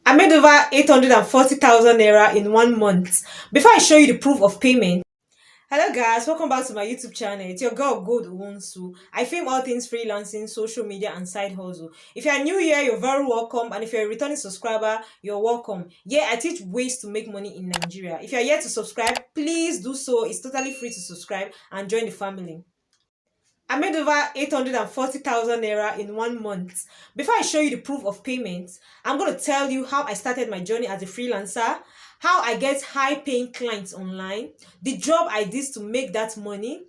I made over 840,000 naira in 1 month. Before I show you the proof of payment, hello guys, welcome back to my YouTube channel. It's your girl Gold Wonsu. I film all things freelancing, social media, and side hustle. If you are new here, you're very welcome, and if you're a returning subscriber, you're welcome. Yeah, I teach ways to make money in Nigeria. If you're yet to subscribe, please do so. It's totally free to subscribe and join the family. I made over 840,000 naira in 1 month. Before I show you the proof of payment, I'm going to tell you how I started my journey as a freelancer, how I get high paying clients online, the job I did to make that money,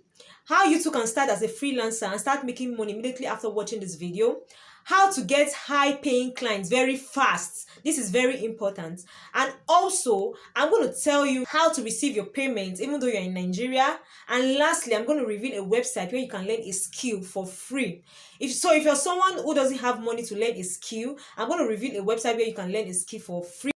how you too can start as a freelancer and start making money immediately after watching this video, how to get high paying clients very fast. This is very important. And also, I'm going to tell you how to receive your payments even though you're in Nigeria. And lastly, I'm going to reveal a website where you can learn a skill for free. If you're someone who doesn't have money to learn a skill, I'm going to reveal a website where you can learn a skill for free.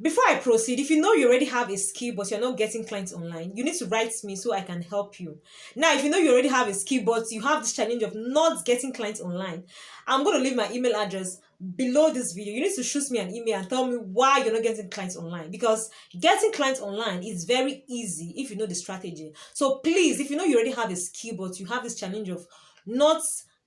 Before I proceed, if you know you already have a skill but you're not getting clients online, you need to write me so I can help you. Now, if you know you already have a skill but you have this challenge of not getting clients online, I'm going to leave my email address below this video. You need to shoot me an email and tell me why you're not getting clients online, because getting clients online is very easy if you know the strategy. So please, if you know you already have a skill but you have this challenge of not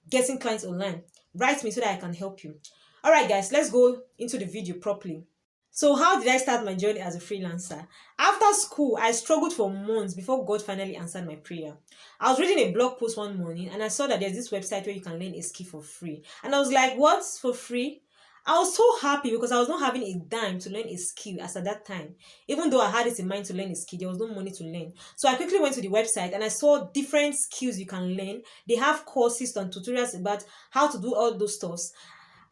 getting clients online, write me so that I can help you. All right, guys, let's go into the video properly. So how did I start my journey as a freelancer? After school, I struggled for months before God finally answered my prayer. I was reading a blog post one morning and I saw that there's this website where you can learn a skill for free. And I was like, what? For free? I was so happy because I was not having a dime to learn a skill as at that time. Even though I had it in mind to learn a skill, there was no money to learn. So I quickly went to the website and I saw different skills you can learn. They have courses and tutorials about how to do all those stuff.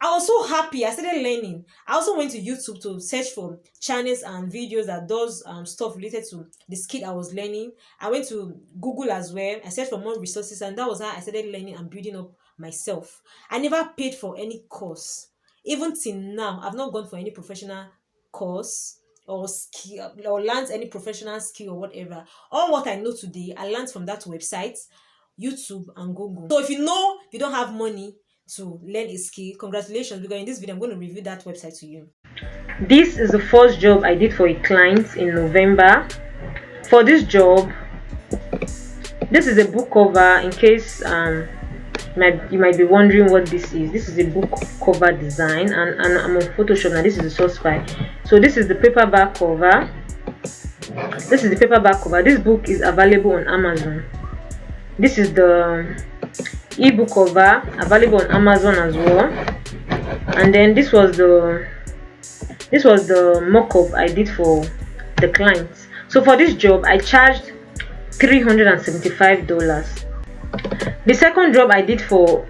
I was so happy. I started learning. I also went to YouTube to search for channels and videos that does stuff related to the skill I was learning. I went to Google as well. I searched for more resources, and that was how I started learning and building up myself. I never paid for any course. Even till now, I've not gone for any professional course or skill or learned any professional skill or whatever. All what I know today, I learned from that website, YouTube, and Google. So if you know you don't have money to learn a skill, congratulations, because in this video I'm going to review that website to you. This is the first job I did for a client in November. For this job, this is a book cover. In case you might be wondering what this is. This is a book cover design, and I'm on Photoshop now. This is the source file. So this is the paperback cover. This is the paperback cover. This book is available on Amazon. This is the ebook cover, available on Amazon as well. And then this was the mock-up I did for the clients. So for this job I charged $375. The second job I did for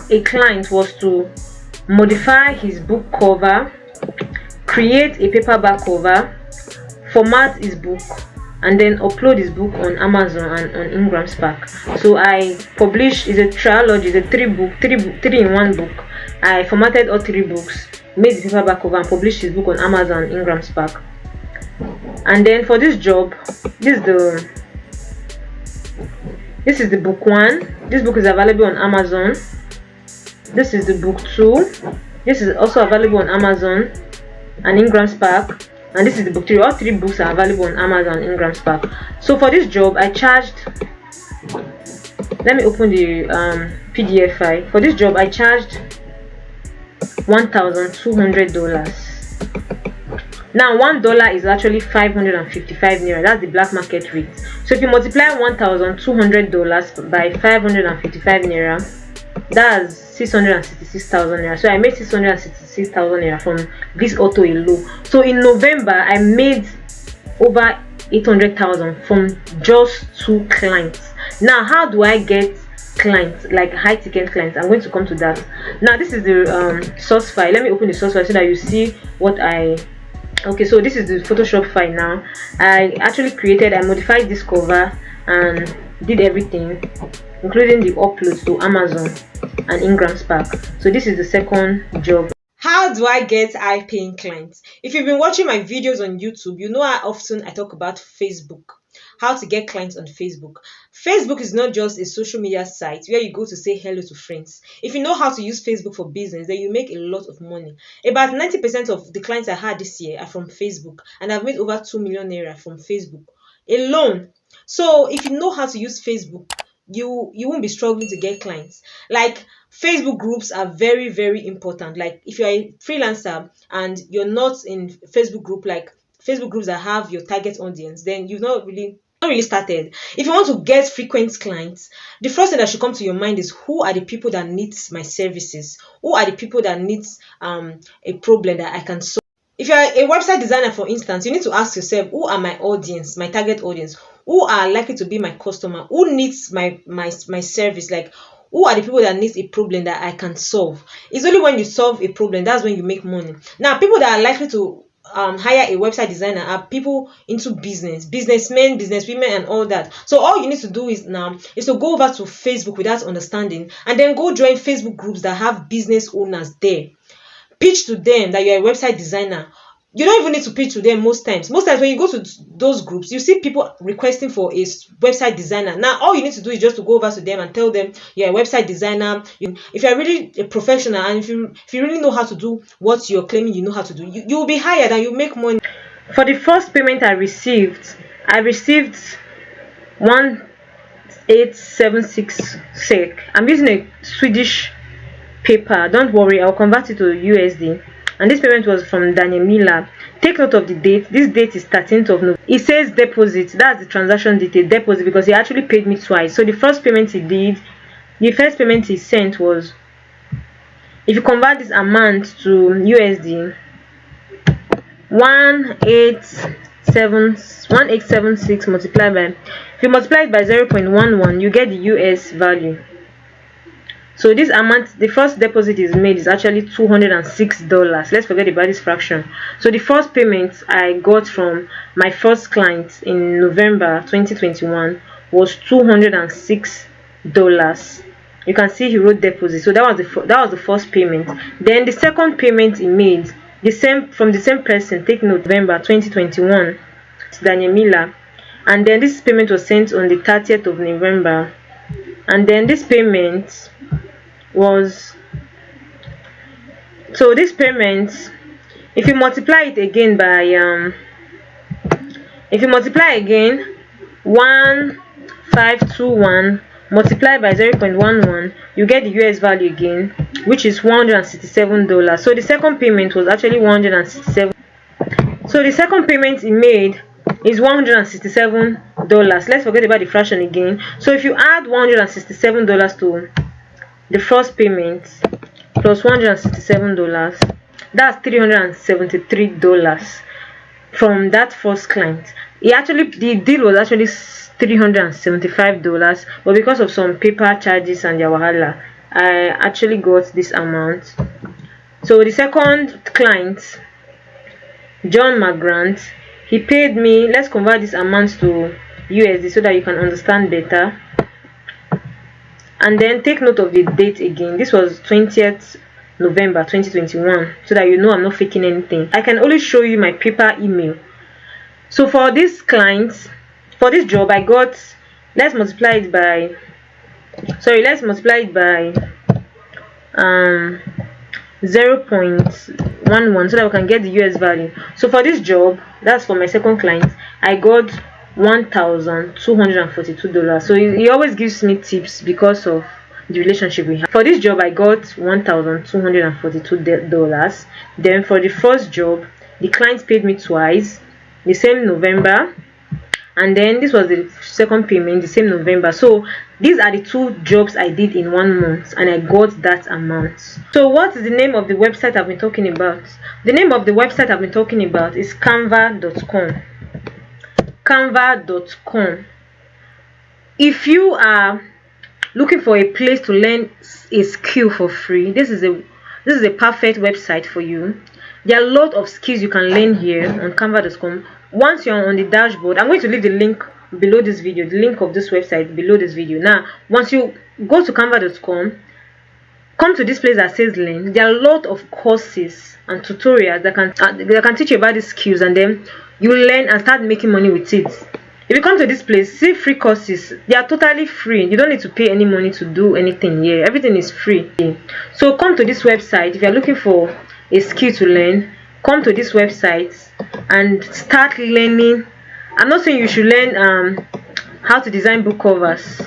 a client was to modify his book cover, create a paperback cover, format his book, and then upload his book on Amazon and on Ingram Spark. So I published, it's a trilogy, it's a three in one book. I formatted all three books, made the paperback cover, and published his book on Amazon and Ingram Spark. And then for this job, this is the book one. This book is available on Amazon. This is the book two. This is also available on Amazon and Ingram Spark. And this is the book 3. All three books are available on Amazon and Ingram Spark. So for this job I charged, let me open the PDF file. For this job I charged $1,200. Now $1 is actually 555 naira. That's the black market rate. So if you multiply $1,200 by 555 naira, that's 666,000 naira. So I made 666,000 naira from this auto alone. So in November I made over 800,000 from just 2 clients. Now how do I get clients, like high ticket clients? I'm going to come to that. Now this is the source file. Let me open the source file so that you see what okay, so this is the Photoshop file. Now I modified this cover and did everything, including the uploads to Amazon and Ingram Spark. So this is the second job. How do I get high paying clients? If you've been watching my videos on YouTube, you know how often I talk about Facebook. how to get clients on Facebook. Facebook is not just a social media site where you go to say hello to friends. If you know how to use Facebook for business, then you make a lot of money. About 90% of the clients I had this year are from Facebook, and I've made over 2 million naira from Facebook alone. So if you know how to use Facebook, you won't be struggling to get clients. Like, Facebook groups are very, very important. Like, if you're a freelancer and you're not in Facebook group, like Facebook groups that have your target audience, then you've not really started. If you want to get frequent clients, the first thing that should come to your mind is, who are the people that needs my services? Who are the people that needs a problem that I can solve? If you're a website designer, for instance, you need to ask yourself, who are my audience, my target audience? Who are likely to be my customer? Who needs my service? Like, who are the people that needs a problem that I can solve? It's only when you solve a problem that's when you make money. Now, people that are likely to hire a website designer are people into businessmen, businesswomen, and all that. So all you need to do is to go over to Facebook with that understanding, and then go join Facebook groups that have business owners there. Pitch to them that you're a website designer. You don't even need to pitch to them most times. Most times when you go to those groups, you see people requesting for a website designer. Now, all you need to do is just to go over to them and tell them you're a website designer. If you're really a professional, and if you really know how to do what you're claiming you know how to do, you will be hired and you make money. For the first payment I received 1876 SEK. I'm using a Swedish paper. Don't worry, I'll convert it to USD. And this payment was from Daniel Miller. Take note of the date. This date is 13th of November. It says deposit. That's the transaction detail, deposit, because he actually paid me twice. So the first payment he did, the first payment he sent was, if you convert this amount to USD, 1876 multiplied by, if you multiply it by 0.11, you get the US value. So this amount, the first deposit is made is actually $206. Let's forget about this fraction. So the first payment I got from my first client in November 2021 was $206. You can see he wrote deposit. So that was the first payment. Then the second payment he made, from the same person. Take note, November 2021, it's Daniel Miller. And then this payment was sent on the 30th of November. And then this payment was, so this payment, if you multiply it again by 1521 multiplied by 0.11, you get the US value again, which is $167. So the second payment was actually $167. So the second payment he made is $167. Let's forget about the fraction again. So if you add $167 to the first payment plus $167, that's $373 from that first client. The deal was actually $375, but because of some paper charges and wahala, I actually got this amount. So the second client, John McGrant, he paid me, let's convert this amount to USD so that you can understand better. And then take note of the date again. This was 20th November 2021, so that you know I'm not faking anything. I can only show you my paper email. So for this client, for this job, I got, let's multiply it by 0.11 so that we can get the US value. So for this job, that's for my second client, I got $1,242. So he always gives me tips because of the relationship we have. For this job, I got $1,242. Then for the first job, the client paid me twice, the same November, and then this was the second payment, the same November. So these are the two jobs I did in 1 month, and I got that amount. So what is the name of the website I've been talking about? The name of the website I've been talking about is canva.com. Canva.com. If you are looking for a place to learn a skill for free, this is a perfect website for you. There are a lot of skills you can learn here on canva.com. Once you're on the dashboard, I'm going to leave the link below this video, the link of this website below this video. Now, once you go to canva.com, come to this place that says learn. There are a lot of courses and tutorials that can teach you about these skills, and then you learn and start making money with it. If you come to this place, see free courses. They are totally free. You don't need to pay any money to do anything here. Everything is free. So come to this website. If you are looking for a skill to learn, come to this website and start learning. I'm not saying you should learn how to design book covers.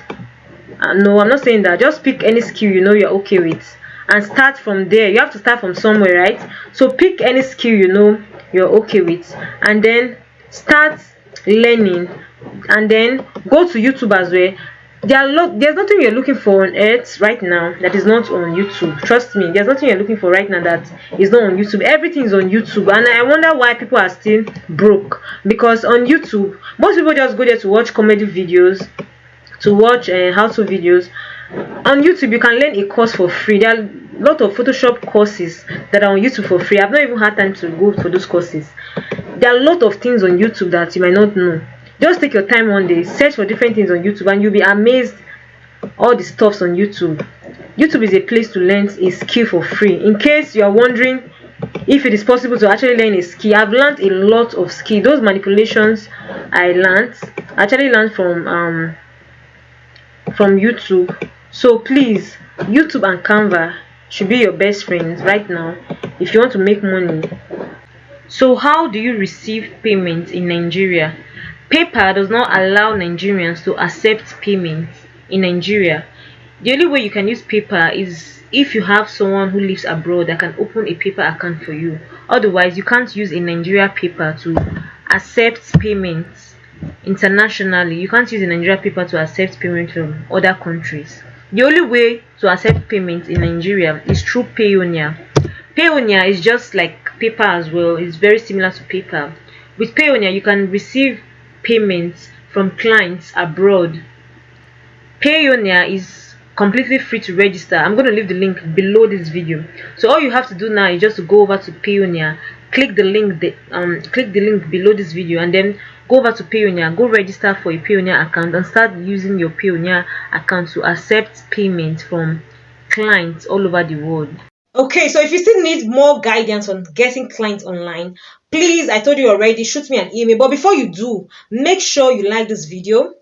No, I'm not saying that. Just pick any skill you know you're okay with and start from there. You have to start from somewhere, right? So pick any skill you know you're okay with and then start learning, and then go to YouTube as well. There's nothing you're looking for on earth right now that is not on YouTube. Trust me, there's nothing you're looking for right now that is not on YouTube. Everything is on YouTube, and I wonder why people are still broke. Because on YouTube, most people just go there to watch comedy videos, to watch how-to videos. On YouTube, you can learn a course for free. There are a lot of Photoshop courses that are on YouTube for free. I've not even had time to go for those courses. There are a lot of things on YouTube that you might not know. Just take your time one day, search for different things on YouTube, and you'll be amazed all the stuffs on YouTube. YouTube is a place to learn a skill for free. In case you are wondering if it is possible to actually learn a skill, I've learned a lot of skill. Those manipulations I actually learned from YouTube. So please, YouTube and Canva should be your best friends right now if you want to make money. So how do you receive payments in Nigeria? PayPal does not allow Nigerians to accept payments in Nigeria. The only way you can use PayPal is if you have someone who lives abroad that can open a PayPal account for you. Otherwise, you can't use a Nigeria PayPal to accept payments internationally. You can't use a Nigeria PayPal to accept payments from other countries. The only way to accept payments in Nigeria is through Payoneer. Payoneer is just like PayPal as well. It's very similar to PayPal. With Payoneer, you can receive payments from clients abroad. Payoneer is completely free to register. I'm going to leave the link below this video. So all you have to do now is just to go over to Payoneer, click the link below this video, and then go over to Payoneer, go register for a Payoneer account, and start using your Payoneer account to accept payments from clients all over the world. Okay, so if you still need more guidance on getting clients online, please, I told you already, shoot me an email. But before you do, make sure you like this video,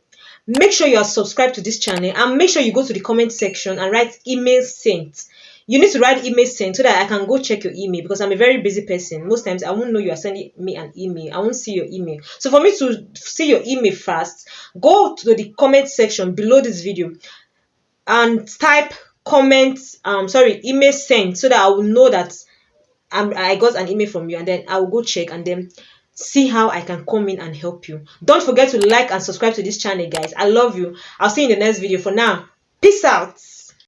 make sure you are subscribed to this channel, and make sure you go to the comment section and write email sent. You need to write email sent so that I can go check your email, because I'm a very busy person. Most times I won't know you are sending me an email. I won't see your email. So for me to see your email fast, go to the comment section below this video and type email sent, so that I will know that I got an email from you, and then I will go check and then see how I can come in and help you. Don't forget to like and subscribe to this channel, guys. I love you. I'll see you in the next video. For now, peace out.